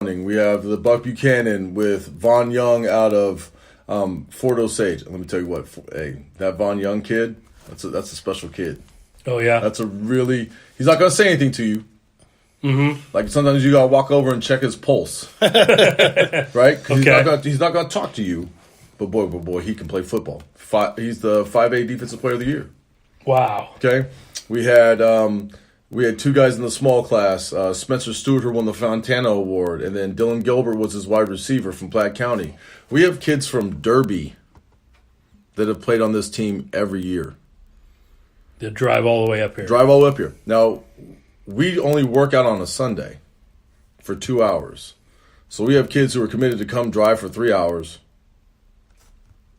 We have the Buck Buchanan with Von Young out of Fort Osage. Let me tell you what, hey, that Von Young kid, that's a special kid. Oh, yeah? He's not going to say anything to you. Mm-hmm. Like sometimes you got to walk over and check his pulse. Right? Okay. He's not going to talk to you. But boy, he can play football. He's the 5A Defensive Player of the Year. Wow. Okay? We had two guys in the small class. Spencer Stewart, who won the Fontana Award, and then Dylan Gilbert was his wide receiver from Platte County. We have kids from Derby that have played on this team every year. They drive all the way up here. Now, we only work out on a Sunday for 2 hours. So we have kids who are committed to come drive for 3 hours,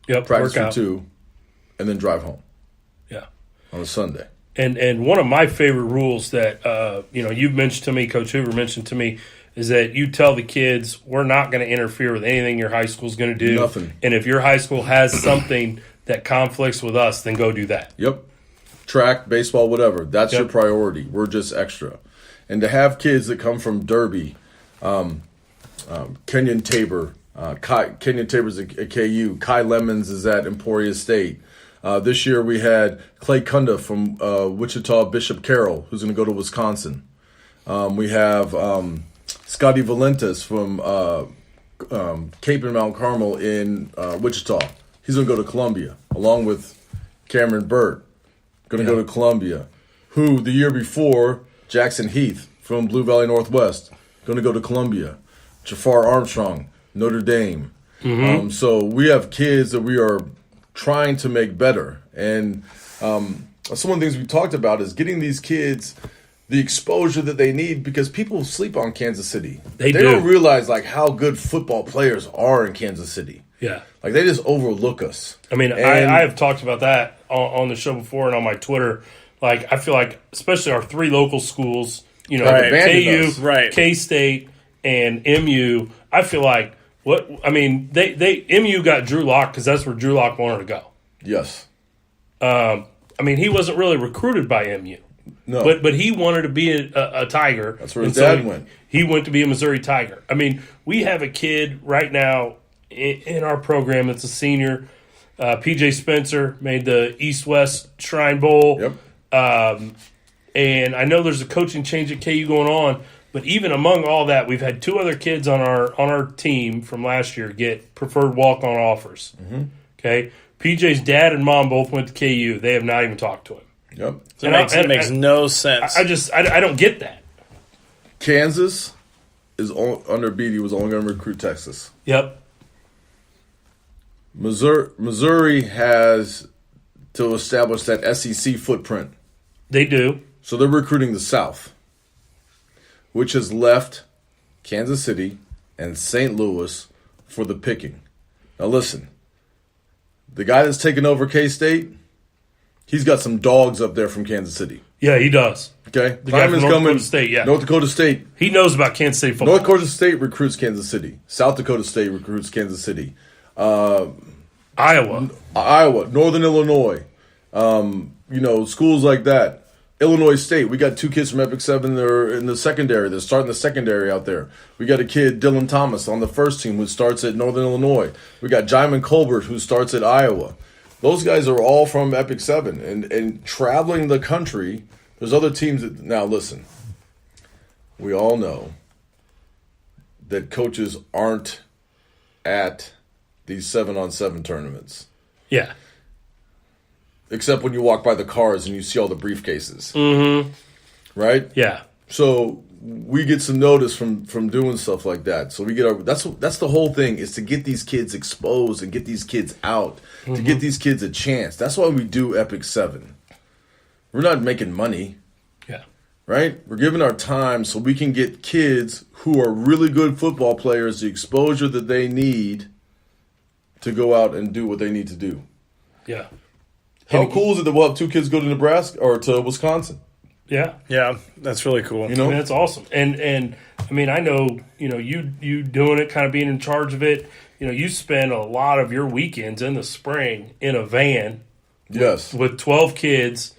practice for 2, and then drive home. Yeah. On a Sunday. And one of my favorite rules that you've mentioned to me, Coach Hoover mentioned to me, is that you tell the kids we're not going to interfere with anything your high school's going to do. Nothing. And if your high school has something that conflicts with us, then go do that. Yep. Track, baseball, whatever. That's your priority. We're just extra. And to have kids that come from Derby, Kenyon Tabor, Kenyon Tabor's at KU, Kai Lemons is at Emporia State. This year we had Clay Kunda from Wichita Bishop Carroll, who's going to go to Wisconsin. We have Scotty Valentis from Cape and Mount Carmel in Wichita. He's going to go to Columbia, along with Cameron Burt, going to go to Columbia. Who, the year before, Jackson Heath from Blue Valley Northwest, going to go to Columbia. Jafar Armstrong, Notre Dame. Mm-hmm. So we have kids that we are trying to make better. And some of the things we talked about is getting these kids the exposure that they need, because people sleep on Kansas City. They don't realize like how good football players are in Kansas City. Yeah. Like they just overlook us. I mean, I have talked about that on the show before and on my Twitter. Like, I feel like, especially our 3 local schools, KU, K-State, and MU, I feel like, MU got Drew Lock because that's where Drew Lock wanted to go. Yes. He wasn't really recruited by MU. No. But he wanted to be a Tiger. That's where his dad went. He went to be a Missouri Tiger. I mean, we have a kid right now in our program that's a senior. PJ Spencer made the East-West Shrine Bowl. Yep. And I know there's a coaching change at KU going on, but even among all that, we've had 2 other kids on our team from last year get preferred walk-on offers. Mm-hmm. Okay? PJ's dad and mom both went to KU. They have not even talked to him. Yep. So it makes no sense. I don't get that. Kansas is under Beatty was only going to recruit Texas. Yep. Missouri has to establish that SEC footprint. They do. So they're recruiting the South, which has left Kansas City and St. Louis for the picking. Now listen, the guy that's taken over K-State, he's got some dogs up there from Kansas City. Yeah, he does. Okay? The guy from North Dakota State, yeah. North Dakota State. He knows about Kansas State football. North Dakota State recruits Kansas City. South Dakota State recruits Kansas City. Iowa, Northern Illinois, schools like that. Illinois State, we got 2 kids from Epic 7 that are in the secondary. They're starting the secondary out there. We got a kid, Dylan Thomas, on the first team who starts at Northern Illinois. We got Jaimin Colbert who starts at Iowa. Those guys are all from Epic 7. And traveling the country, there's other teams that, now listen, we all know that coaches aren't at these 7-on-7 tournaments. Yeah. Except when you walk by the cars and you see all the briefcases. Mm-hmm. Right? Yeah. So we get some notice from doing stuff like that. So we get that's the whole thing, is to get these kids exposed and get these kids out, to get these kids a chance. That's why we do Epic 7. We're not making money. Yeah. Right? We're giving our time so we can get kids who are really good football players the exposure that they need to go out and do what they need to do. Yeah. How cool is it that we'll have 2 kids go to Nebraska or to Wisconsin? Yeah. Yeah, that's really cool. I mean, that's awesome. And I mean, I know, you doing it, kind of being in charge of it, you spend a lot of your weekends in the spring in a van. Yes. With 12 kids,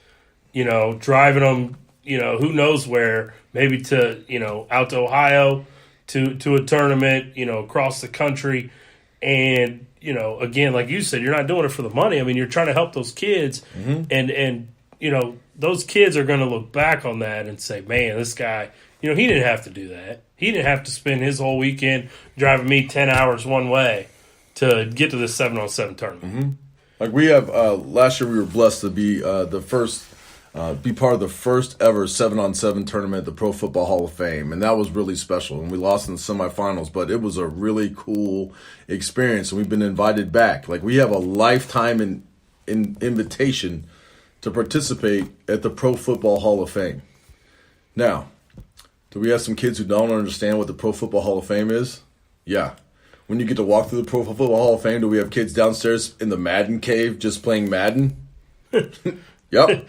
driving them, who knows where, maybe to, out to Ohio, to a tournament, across the country. And, again, like you said, you're not doing it for the money. I mean, you're trying to help those kids. And those kids are going to look back on that and say, man, this guy, he didn't have to do that. He didn't have to spend his whole weekend driving me 10 hours one way to get to this 7-on-7 tournament. Like we have last year, we were blessed to be be part of the first ever 7-on-7 tournament at the Pro Football Hall of Fame, and that was really special. And we lost in the semifinals, but it was a really cool experience, and we've been invited back. Like we have a lifetime invitation to participate at the Pro Football Hall of Fame. Now, do we have some kids who don't understand what the Pro Football Hall of Fame is? Yeah. When you get to walk through the Pro Football Hall of Fame, do we have kids downstairs in the Madden cave just playing Madden? Yep.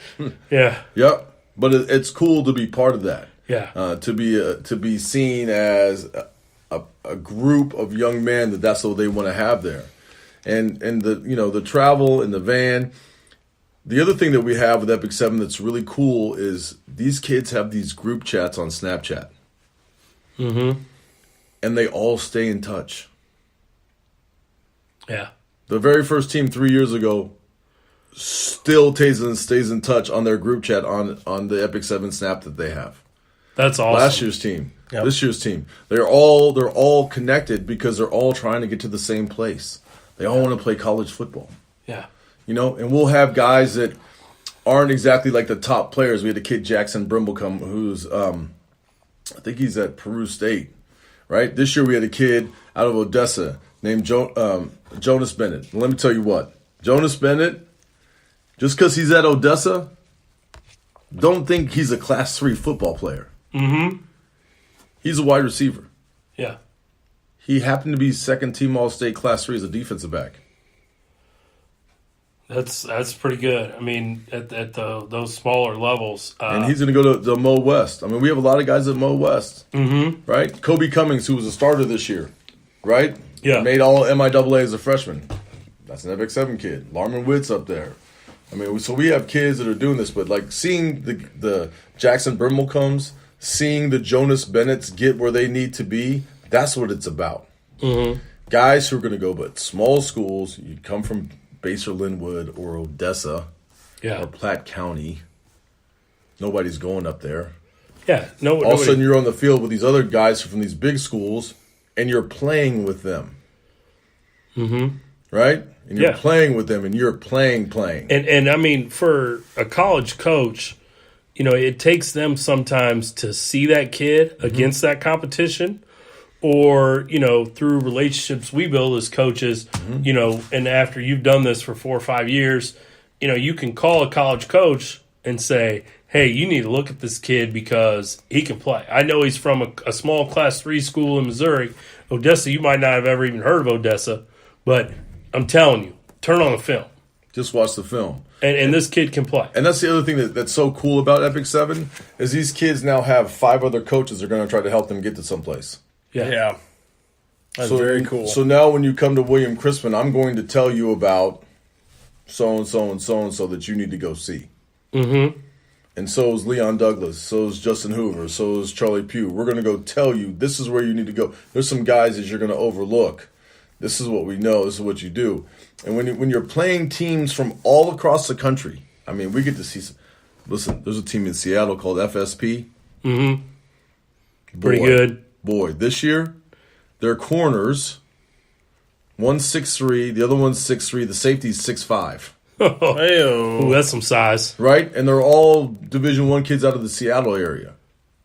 Yeah. Yep. But it's cool to be part of that. Yeah. To be seen as a group of young men that's what they want to have there, and the travel in the van. The other thing that we have with Epic 7 that's really cool is these kids have these group chats on Snapchat. And they all stay in touch. Yeah. The very first team 3 years ago still stays in touch on their group chat on the Epic 7 Snap that they have. That's awesome. Last year's team, Yep. This year's team, they're all connected because they're all trying to get to the same place. They all want to play college football. Yeah. And we'll have guys that aren't exactly like the top players. We had a kid, Jackson Brimblecom, who's I think he's at Peru State, right? This year we had a kid out of Odessa named Jonas Bennett. Let me tell you what, Jonas Bennett, just because he's at Odessa, don't think he's a Class 3 football player. He's a wide receiver. Yeah. He happened to be second team All-State Class 3 as a defensive back. That's pretty good. I mean, at those smaller levels. And he's going to go to Mo West. I mean, we have a lot of guys at Mo West, right? Kobe Cummings, who was a starter this year, right? Yeah. Made all MIAA as a freshman. That's an Epic 7 kid. Larman Witt's up there. I mean, so we have kids that are doing this, but like seeing the Jackson Brimblecombs, seeing the Jonas Bennetts get where they need to be, that's what it's about. Guys who are going to go, but small schools, you come from Basel Linwood or Odessa or Platte County. Nobody's going up there. Yeah. All of a sudden, you're on the field with these other guys from these big schools, and you're playing with them. Right? And you're playing with them, and you're playing. And I mean, for a college coach, it takes them sometimes to see that kid against that competition. Or, through relationships we build as coaches, and after you've done this for 4 or 5 years, you can call a college coach and say, hey, you need to look at this kid because he can play. I know he's from a small Class 3 school in Missouri. Odessa, you might not have ever even heard of Odessa, but I'm telling you, turn on the film. Just watch the film. And this kid can play. And that's the other thing that's so cool about Epic 7 is these kids now have 5 other coaches that are going to try to help them get to someplace. Yeah. That's very cool. So now when you come to William Crispin, I'm going to tell you about so-and-so and so-and-so that you need to go see. And so is Leon Douglas. So is Justin Hoover. So is Charlie Pugh. We're going to go tell you this is where you need to go. There's some guys that you're going to overlook. This is what we know. This is what you do. And when you're playing teams from all across the country, I mean, we get to see listen, there's a team in Seattle called FSP. Pretty good. Boy, this year, their corners, one's 6'3", the other one's 6'3", the safety's 6'5". Ooh, that's some size. Right? And they're all Division I kids out of the Seattle area.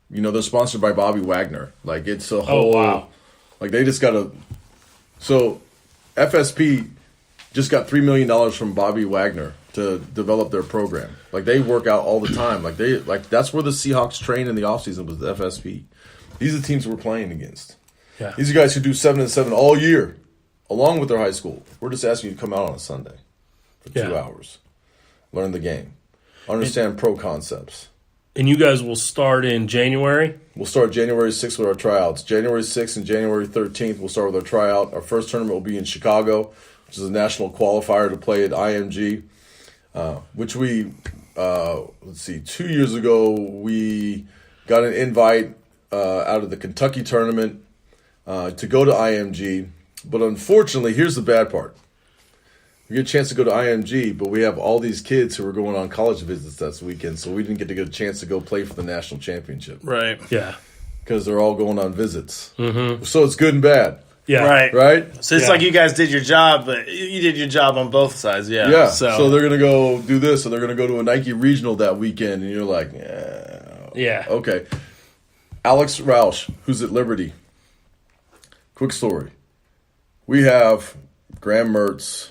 They're sponsored by Bobby Wagner. Like, it's a whole... Oh, wow. Like, they just got a... So, FSP just got $3 million from Bobby Wagner to develop their program. Like, they work out all the time. Like, that's where the Seahawks train in the offseason was the FSP. These are the teams we're playing against. Yeah. These are guys who do 7-7 all year, along with their high school. We're just asking you to come out on a Sunday for 2 hours, learn the game, understand pro concepts. And you guys will start in January? We'll start January 6th with our tryouts. January 6th and January 13th, we'll start with our tryout. Our first tournament will be in Chicago, which is a national qualifier to play at IMG, which we, 2 years ago, we got an invite out of the Kentucky tournament. to go to IMG. But unfortunately, here's the bad part. We get a chance to go to IMG, but we have all these kids who are going on college visits this weekend, so we didn't get a chance to go play for the national championship Right. Yeah. because they're all going on visits. Mm-hmm. So it's good and bad, Yeah. right? So it's Yeah. like you guys did your job, but you did your job on both sides. Yeah. Yeah. So they're gonna go do this, so they're gonna go to a Nike regional that weekend, and you're like, Yeah. okay. Alex Roush, who's at Liberty. Quick story. We have Graham Mertz,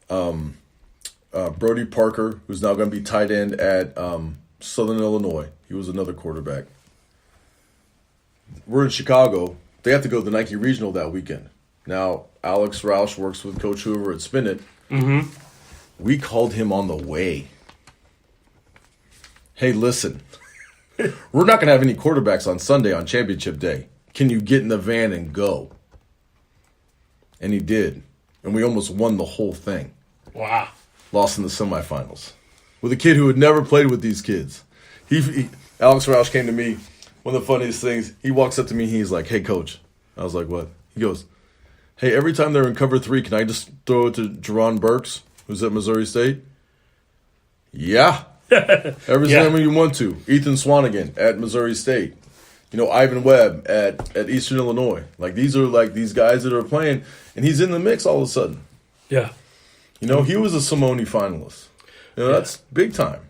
Brody Parker, who's now going to be tight end at Southern Illinois. He was another quarterback. We're in Chicago. They have to go to the Nike Regional that weekend. Now, Alex Roush works with Coach Hoover at Spin It. Mm-hmm. We called him on the way. Hey, listen. We're not going to have any quarterbacks on Sunday on championship day. Can you get in the van and go? And he did. And we almost won the whole thing. Wow. Lost in the semifinals. With a kid who had never played with these kids. Alex Roush came to me. One of the funniest things, he walks up to me. He's like, hey, coach. I was like, what? He goes, hey, every time they're in cover 3, can I just throw it to Jerron Burks, who's at Missouri State? Yeah. Every time you want to. Ethan Swanigan at Missouri State. You know, Ivan Webb at Eastern Illinois. Like, these are like these guys that are playing, and he's in the mix all of a sudden. Yeah. You know, he was a Simone finalist. You know, that's big time.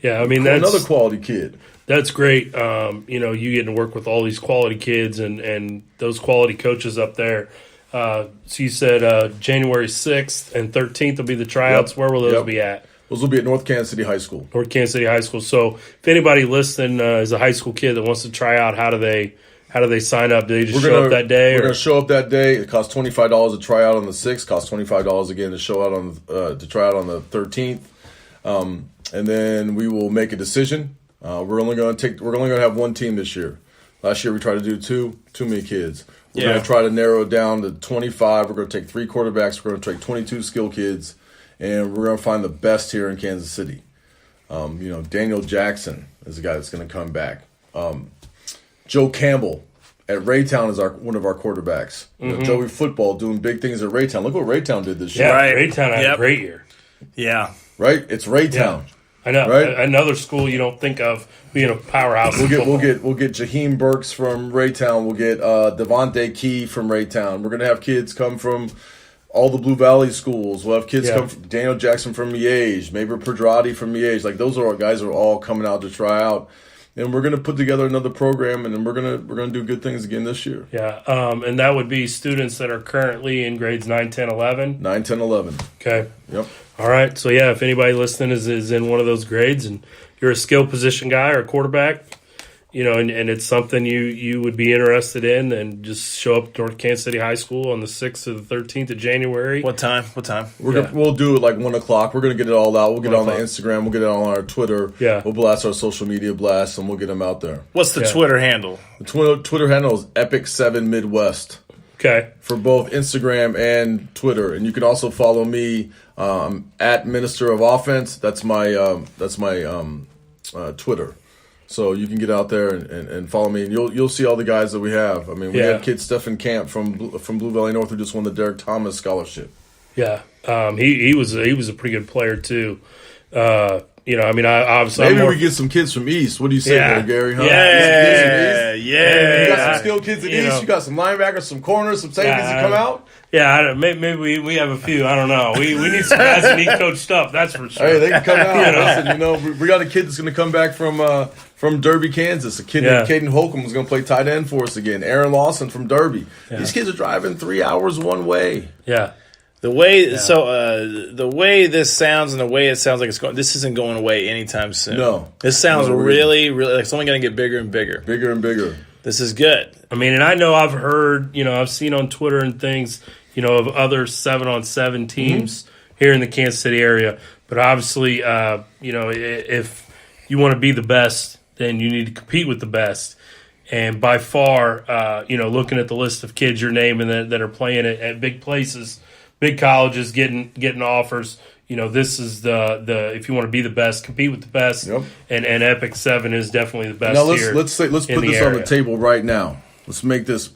Yeah, I mean, that's Another quality kid. That's great. You know, you getting to work with all these quality kids and those quality coaches up there. So you said January 6th and 13th will be the tryouts. Yep. Where will those Yep. be at? Those will be at North Kansas City High School. North Kansas City High School. So if anybody listening is a high school kid that wants to try out, how do they sign up? Do they just show up that day? We're going to show up that day. It costs $25 to try out on the 6th. Costs $25 again to show out to try out on the 13th. And then we will make a decision. We're only going to have one team this year. Last year we tried to do too many kids. We're going to try to narrow it down to 25. We're going to take 3 quarterbacks. We're going to take 22 skill kids, and we're going to find the best here in Kansas City. You know, Daniel Jackson is the guy that's going to come back. Joe Campbell at Raytown is one of our quarterbacks. You know, Joey Football doing big things at Raytown. Look what Raytown did this year. Yeah, Right. Raytown had a Yep. great year. Yeah. Right? It's Raytown. I know. Right? Another school you don't think of being a powerhouse. We'll in football. get Jaheim Burks from Raytown. We'll get Devontae Key from Raytown. We're gonna have kids come from all the Blue Valley schools. We'll have kids come from Daniel Jackson from Miege, maybe Pedrati from Miege. Like those are our guys who are all coming out to try out. And we're gonna put together another program, and then we're gonna do good things again this year. Yeah, and that would be students that are currently in grades 9, 10, 11. 9, 10, 11. Okay. Yep. All right. So, yeah, if anybody listening is in one of those grades and you're a skill position guy or a quarterback, you know, and it's something you would be interested in, then just show up to North Kansas City High School on the 6th to the 13th of January. What time? We'll do it like 1 o'clock. We're gonna get it all out. We'll get it on the 1 Instagram. We'll get it on our Twitter. Yeah. We'll blast our social media blasts, and we'll get them out there. What's the Yeah. Twitter handle? The Twitter handle is Epic7Midwest. Okay. For both Instagram and Twitter, and you can also follow me at Minister of Offense. That's my Twitter. So you can get out there and follow me, and you'll see all the guys that we have. I mean, we had kid Stephen Camp from Blue Valley North who just won the Derek Thomas scholarship. Yeah. He was a pretty good player too. You know, I mean, I obviously Maybe we get some kids from East. What do you say, there, Gary? Huh? Yeah. You got some skilled kids in You East. know. You got some linebackers, some corners, some safeties that come out. Yeah, I don't, maybe we have a few. I don't know. We need some guys that need coached up. That's for sure. Hey, they can come out. You know. Listen, we got a kid that's going to come back from Derby, Kansas. A kid named Caden Holcomb is going to play tight end for us again. Aaron Lawson from Derby. These kids are driving 3 hours one way. Yeah. The way the way this sounds and the way it sounds like it's going, this isn't going away anytime soon. No. This sounds No, really, really like it's only going to get bigger and bigger. Bigger and bigger. This is good. I mean, and I know I've heard, you know, I've seen on Twitter and things, you know, of other 7-on-7 teams here in the Kansas City area. But obviously, you know, if you want to be the best, then you need to compete with the best. And by far, you know, looking at the list of kids you're naming that are playing at big places, big colleges, getting offers. You know, this is the if you want to be the best, compete with the best. Yep. And Epic 7 is definitely the best. Now here let's put in the this on the area. table right now. Let's make this